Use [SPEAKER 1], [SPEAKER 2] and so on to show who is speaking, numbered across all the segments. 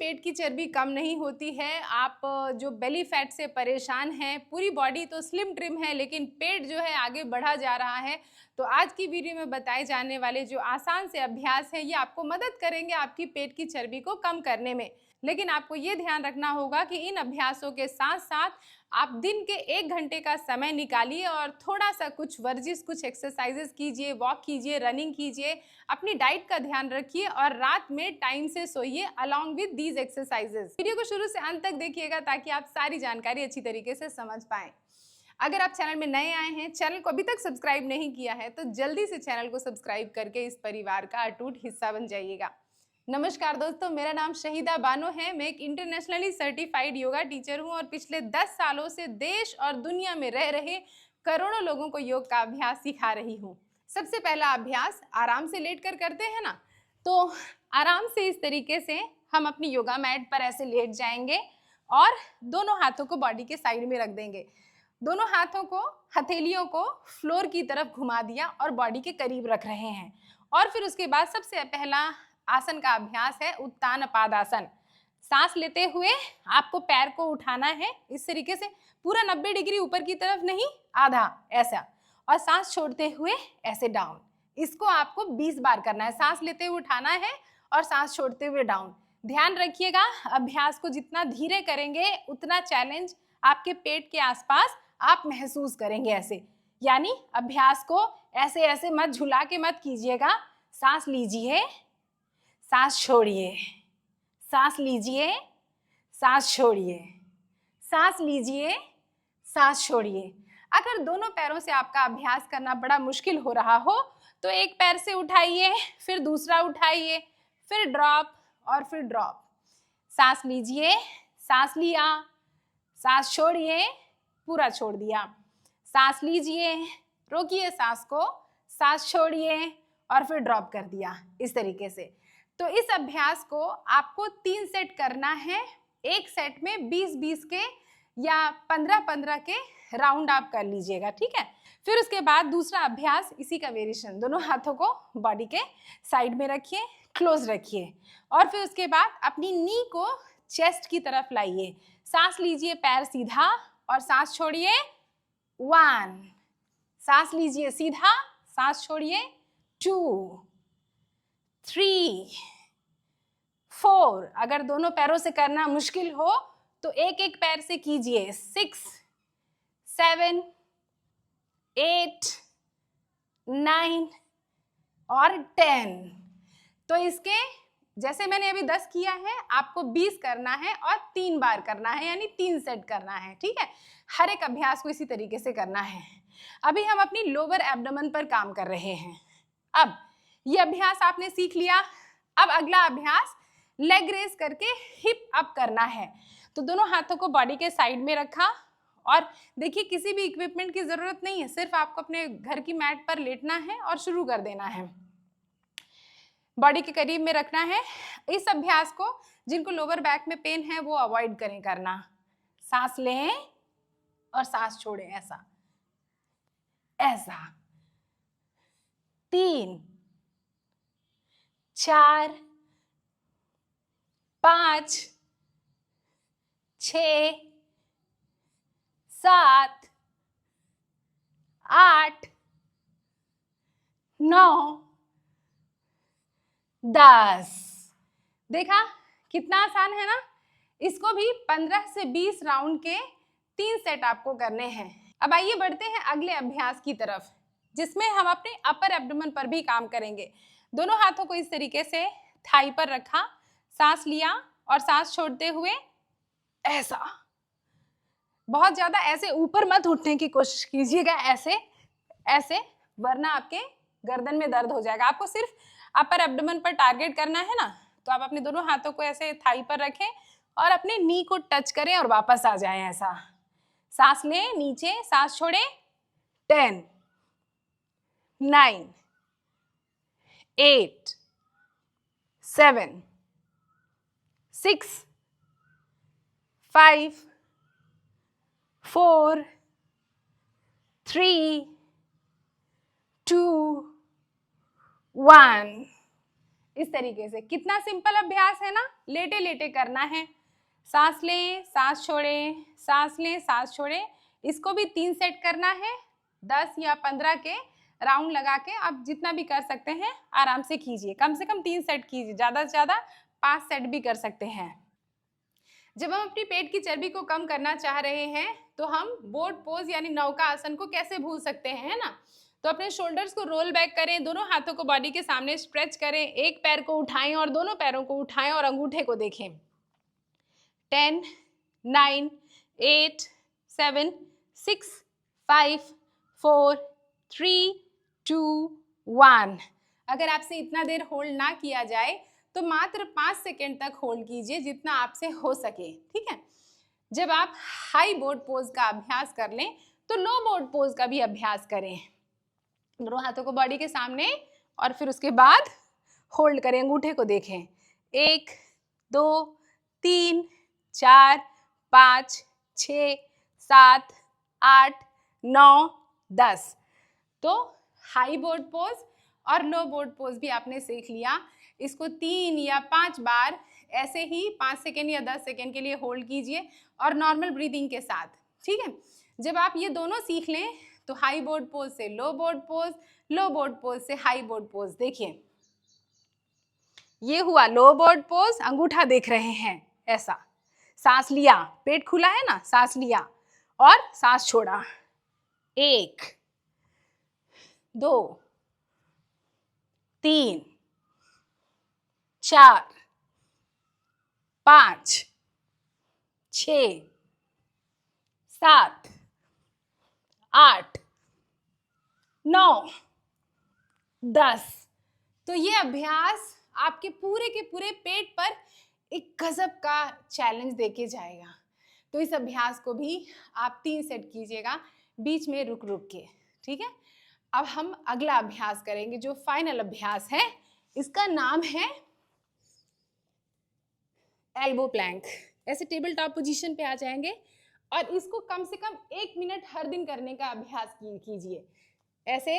[SPEAKER 1] पेट की चर्बी कम नहीं होती है। आप जो बेली फैट से परेशान हैं, पूरी बॉडी तो स्लिम ट्रिम है लेकिन पेट जो है आगे बढ़ा जा रहा है। तो आज की वीडियो में बताए जाने वाले जो आसान से अभ्यास हैं ये आपको मदद करेंगे आपकी पेट की चर्बी को कम करने में। लेकिन आपको ये ध्यान रखना होगा कि इन अभ्यासों के साथ साथ आप दिन के 1 घंटे का समय निकालिए और थोड़ा सा कुछ वर्जिश, कुछ एक्सरसाइजेस कीजिए, वॉक कीजिए, रनिंग कीजिए, अपनी डाइट का ध्यान रखिए और रात में टाइम से सोइए along with these exercises. Video को शुरू से अंत तक देखिएगा ताकि आप सारी जानकारी अच्छी तरीके से समझ पाएं। अगर आप चैनल में नए आए हैं, चैनल को अभी तक सब्सक्राइब नहीं किया है तो जल्दी से चैनल को सब्सक्राइब करके इस परिवार का अटूट हिस्सा बन जाइएगा। नमस्कार दोस्तों, मेरा नाम शहीदा बानो है। मैं एक इंटरनेशनली सर्टिफाइड योगा टीचर हूं और पिछले 10 सालों से देश और दुनिया में रह रहे करोड़ों लोगों को योग का अभ्यास सिखा रही हूं। सबसे पहला अभ्यास आराम से लेटकर करते हैं ना, तो आराम से इस तरीके से हम अपनी योगा मैट पर ऐसे लेट जाएंगे और दोनों हाथों को बॉडी के साइड में रख देंगे। दोनों हाथों को, हथेलियों को फ्लोर की तरफ घुमा दिया और बॉडी के करीब रख रहे हैं। और फिर उसके बाद सबसे पहला आसन का अभ्यास है उत्तान पादासन। सांस लेते हुए आपको पैर को उठाना है इस तरीके से, पूरा 90 डिग्री ऊपर की तरफ नहीं, आधा ऐसा, और सांस छोड़ते हुए ऐसे डाउन। इसको आपको 20 बार करना है। सांस लेते हुए उठाना है और सांस छोड़ते हुए डाउन। ध्यान रखिएगा, अभ्यास को जितना धीरे करेंगे उतना चैलेंज आपके पेट के आसपास आप महसूस करेंगे। ऐसे यानी अभ्यास को ऐसे ऐसे मत झुला के मत कीजिएगा। सांस लीजिए, सांस छोड़िए, सांस लीजिए, सांस छोड़िए, सांस लीजिए, सांस छोड़िए। अगर दोनों पैरों से आपका अभ्यास करना बड़ा मुश्किल हो रहा हो तो एक पैर से उठाइए, फिर दूसरा उठाइए, फिर ड्रॉप और फिर ड्रॉप। सांस लीजिए, सांस लिया, सांस छोड़िए, पूरा छोड़ दिया। सांस लीजिए, रोकिए सांस को, सांस छोड़िए और फिर ड्रॉप कर दिया, इस तरीके से। तो इस अभ्यास को आपको 3 सेट करना है। एक सेट में 20-20 के या 15-15 के राउंड आप कर लीजिएगा, ठीक है। फिर उसके बाद दूसरा अभ्यास इसी का वेरिएशन, दोनों हाथों को बॉडी के साइड में रखिए, क्लोज रखिए और फिर उसके बाद अपनी नी को चेस्ट की तरफ लाइए। सांस लीजिए, पैर सीधा और सांस छोड़िए। 1, सांस लीजिए सीधा, सांस छोड़िए। 2, 3, 4, अगर दोनों पैरों से करना मुश्किल हो तो एक एक पैर से कीजिए। 6, 7, 8, 9 और 10। तो इसके जैसे मैंने अभी 10 किया है, आपको 20 करना है और 3 बार करना है, यानी 3 सेट करना है, ठीक है। हर एक अभ्यास को इसी तरीके से करना है। अभी हम अपनी लोअर एब्डोमेन पर काम कर रहे हैं। अब ये अभ्यास आपने सीख लिया। अब अगला अभ्यास लेग रेस करके हिप अप करना है। तो दोनों हाथों को बॉडी के साइड में रखा और देखिए किसी भी इक्विपमेंट की जरूरत नहीं है, सिर्फ आपको अपने घर की मैट पर लेटना है और शुरू कर देना है। बॉडी के करीब में रखना है। इस अभ्यास को जिनको लोअर बैक में पेन है वो अवॉइड करें करना। सांस लें और सांस छोड़ें, ऐसा ऐसा। 3, 4, 5, 6, 7, 8, 9, 10। देखा कितना आसान है ना। इसको भी 15 से 20 राउंड के 3 सेट आपको करने हैं। अब आइए बढ़ते हैं अगले अभ्यास की तरफ, जिसमें हम अपने अपर एब्डोमेन पर भी काम करेंगे। दोनों हाथों को इस तरीके से थाई पर रखा, सांस लिया और सांस छोड़ते हुए ऐसा। बहुत ज्यादा ऐसे ऊपर मत उठने की कोशिश कीजिएगा, ऐसे ऐसे, वरना आपके गर्दन में दर्द हो जाएगा। आपको सिर्फ अपर एब्डोमेन पर टारगेट करना है ना, तो आप अपने दोनों हाथों को ऐसे थाई पर रखें और अपने नी को टच करें और वापस आ जाएं, ऐसा। सांस लें, नीचे, सांस छोड़ें। 10, 9, 8, 7, 6, 5, 4, 3, 2, 1। इस तरीके से। कितना सिंपल अभ्यास है ना, लेटे लेटे करना है। सांस लें, सांस छोड़ें, सांस लें, सांस छोड़ें। इसको भी 3 सेट करना है, 10 या 15 के राउंड लगा के आप जितना भी कर सकते हैं आराम से कीजिए। कम से कम 3 सेट कीजिए, ज़्यादा से ज़्यादा 5 सेट भी कर सकते हैं। जब हम अपनी पेट की चर्बी को कम करना चाह रहे हैं तो हम बोट पोज यानी नौका आसन को कैसे भूल सकते हैं, है ना। तो अपने शोल्डर्स को रोल बैक करें, दोनों हाथों को बॉडी के सामने स्ट्रेच करें, एक पैर को उठाएं और दोनों पैरों को उठाएं और अंगूठे को देखें। 10, 9, 8, 7, 6, 5, 4, 3, 2, 1। अगर आपसे इतना देर होल्ड ना किया जाए तो मात्र 5 सेकेंड तक होल्ड कीजिए, जितना आपसे हो सके, ठीक है। जब आप हाई बोट पोज का अभ्यास कर लें तो लो बोट पोज का भी अभ्यास करें। दोनों हाथों को बॉडी के सामने और फिर उसके बाद होल्ड करें, अंगूठे को देखें। 1, 2, 3, 4, 5, 6, 7, 8, 9, 10। तो हाई बोट पोज और लो बोट पोज भी आपने सीख लिया। इसको 3 या 5 बार ऐसे ही 5 सेकेंड या 10 सेकेंड के लिए होल्ड कीजिए और नॉर्मल ब्रीदिंग के साथ, ठीक है। जब आप ये दोनों सीख लें तो हाई बोट पोज से लो बोट पोज, लो बोट पोज से हाई बोट पोज। देखिए ये हुआ लो बोट पोज, अंगूठा देख रहे हैं ऐसा। सांस लिया, पेट खुला है ना, सांस लिया और सांस छोड़ा। 1, 2, 3, 4, 5, 6, 7, 8, 9, 10। तो ये अभ्यास आपके पूरे के पूरे पेट पर एक गजब का चैलेंज देके जाएगा। तो इस अभ्यास को भी आप 3 सेट कीजिएगा, बीच में रुक रुक के, ठीक है। अब हम अगला अभ्यास करेंगे जो फाइनल अभ्यास है, इसका नाम है एल्बो प्लैंक। ऐसे टेबल टॉप पोजीशन पे आ जाएंगे और इसको कम से कम 1 मिनट हर दिन करने का अभ्यास कीजिए। ऐसे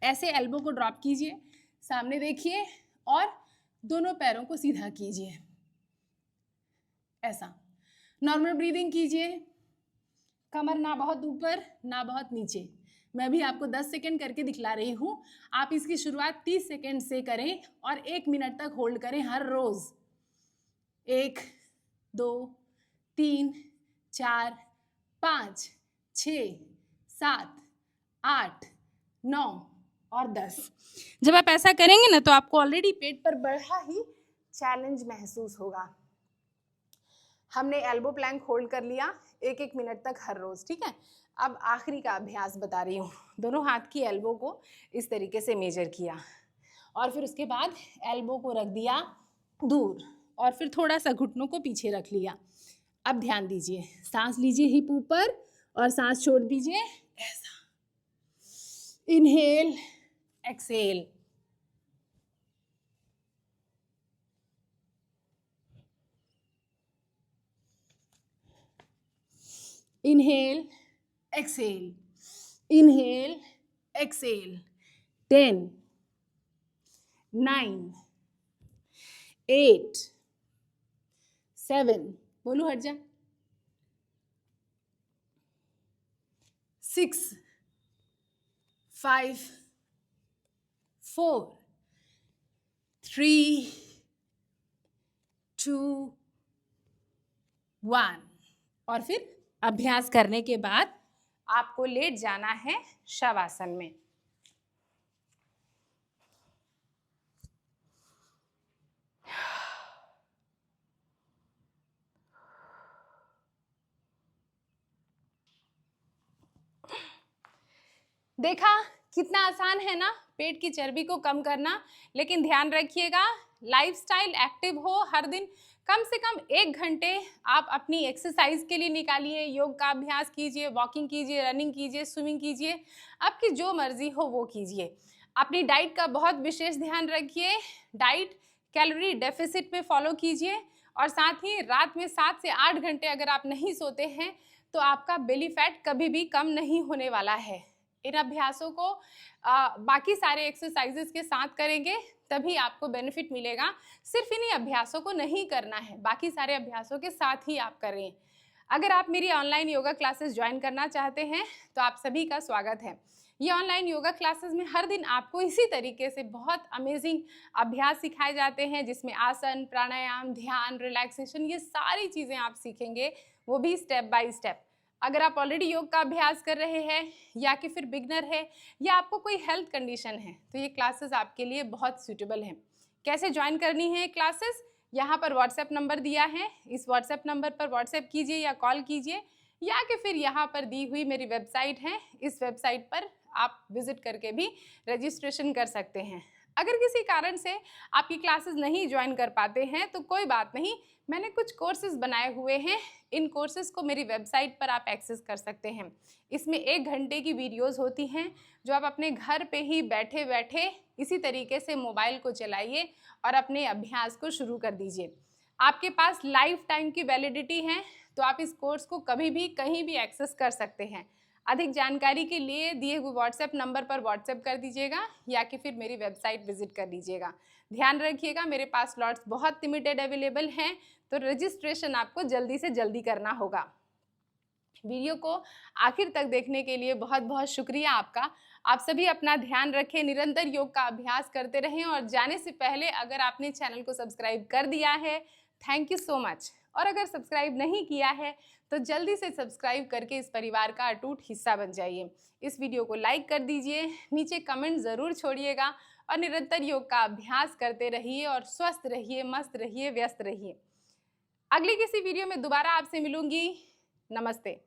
[SPEAKER 1] ऐसे एल्बो को ड्रॉप कीजिए, सामने देखिए और दोनों पैरों को सीधा कीजिए, ऐसा। नॉर्मल ब्रीदिंग कीजिए, कमर ना बहुत ऊपर ना बहुत नीचे। मैं भी आपको 10 सेकेंड करके दिखला रही हूँ, आप इसकी शुरुआत 30 सेकेंड से करें और 1 मिनट तक होल्ड करें हर रोज। 1, 2, 3, 4, 5, 6, 7, 8, 9 और 10। जब आप ऐसा करेंगे ना तो आपको ऑलरेडी पेट पर बड़ा ही चैलेंज महसूस होगा। हमने एल्बो प्लैंक होल्ड कर लिया 1-1 मिनट तक हर रोज, ठीक है। अब आखिरी का अभ्यास बता रही हूँ। दोनों हाथ की एल्बो को इस तरीके से मेजर किया और फिर उसके बाद एल्बो को रख दिया दूर और फिर थोड़ा सा घुटनों को पीछे रख लिया। अब ध्यान दीजिए, सांस लीजिए हिप ऊपर और सांस छोड़ दीजिए ऐसा। Inhale, exhale. Inhale, exhale, inhale, exhale. 10, 9, 8, 7, बोलू हट जा, 6, 5, 4, 3, 2, 1। और फिर अभ्यास करने के बाद आपको लेट जाना है शवासन में। देखा कितना आसान है ना पेट की चर्बी को कम करना। लेकिन ध्यान रखिएगा, लाइफस्टाइल एक्टिव हो, हर दिन कम से कम 1 घंटे आप अपनी एक्सरसाइज के लिए निकालिए। योग का अभ्यास कीजिए, वॉकिंग कीजिए, रनिंग कीजिए, स्विमिंग कीजिए, आपकी जो मर्जी हो वो कीजिए। अपनी डाइट का बहुत विशेष ध्यान रखिए, डाइट कैलोरी डेफिसिट में फॉलो कीजिए और साथ ही रात में 7 से 8 घंटे अगर आप नहीं सोते हैं तो आपका बेली फैट कभी भी कम नहीं होने वाला है। इन अभ्यासों को बाकी सारे एक्सरसाइजेस के साथ करेंगे तभी आपको बेनिफिट मिलेगा। सिर्फ इन्हीं अभ्यासों को नहीं करना है, बाकी सारे अभ्यासों के साथ ही आप करें। अगर आप मेरी ऑनलाइन योगा क्लासेस ज्वाइन करना चाहते हैं तो आप सभी का स्वागत है। ये ऑनलाइन योगा क्लासेस में हर दिन आपको इसी तरीके से बहुत अमेजिंग अभ्यास सिखाए जाते हैं, जिसमें आसन, प्राणायाम, ध्यान, रिलैक्सेशन, ये सारी चीज़ें आप सीखेंगे, वो भी स्टेप बाय स्टेप। अगर आप ऑलरेडी योग का अभ्यास कर रहे हैं या कि फिर बिगनर है या आपको कोई हेल्थ कंडीशन है तो ये क्लासेस आपके लिए बहुत सूटेबल हैं। कैसे ज्वाइन करनी है क्लासेस? यहाँ पर व्हाट्सएप नंबर दिया है, इस व्हाट्सएप नंबर पर व्हाट्सएप कीजिए या कॉल कीजिए, या कि फिर यहाँ पर दी हुई मेरी वेबसाइट है, इस वेबसाइट पर आप विजिट करके भी रजिस्ट्रेशन कर सकते हैं। अगर किसी कारण से आप ये क्लासेस नहीं ज्वाइन कर पाते हैं तो कोई बात नहीं, मैंने कुछ कोर्सेज बनाए हुए हैं, इन कोर्सेज को मेरी वेबसाइट पर आप एक्सेस कर सकते हैं। इसमें 1 घंटे की वीडियोस होती हैं जो आप अपने घर पे ही बैठे बैठे इसी तरीके से मोबाइल को चलाइए और अपने अभ्यास को शुरू कर दीजिए। आपके पास लाइफ टाइम की वैलिडिटी है तो आप इस कोर्स को कभी भी कहीं भी एक्सेस कर सकते हैं। अधिक जानकारी के लिए दिए हुए व्हाट्सएप नंबर पर व्हाट्सएप कर दीजिएगा या कि फिर मेरी वेबसाइट विजिट कर लीजिएगा। ध्यान रखिएगा, मेरे पास स्लॉट्स बहुत लिमिटेड अवेलेबल हैं, तो रजिस्ट्रेशन आपको जल्दी से जल्दी करना होगा। वीडियो को आखिर तक देखने के लिए बहुत बहुत शुक्रिया आपका। आप सभी अपना ध्यान रखें, निरंतर योग का अभ्यास करते रहें, और जाने से पहले अगर आपने चैनल को सब्सक्राइब कर दिया है, थैंक यू सो मच। और अगर सब्सक्राइब नहीं किया है तो जल्दी से सब्सक्राइब करके इस परिवार का अटूट हिस्सा बन जाइए। इस वीडियो को लाइक कर दीजिए, नीचे कमेंट ज़रूर छोड़िएगा, और निरंतर योग का अभ्यास करते रहिए और स्वस्थ रहिए, मस्त रहिए, व्यस्त रहिए। अगली किसी वीडियो में दोबारा आपसे मिलूंगी। नमस्ते।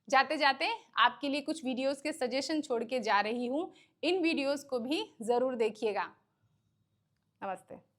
[SPEAKER 1] जाते जाते आपके लिए कुछ वीडियोस के सजेशन छोड़ के जा रही हूँ, इन वीडियोस को भी ज़रूर देखिएगा। नमस्ते।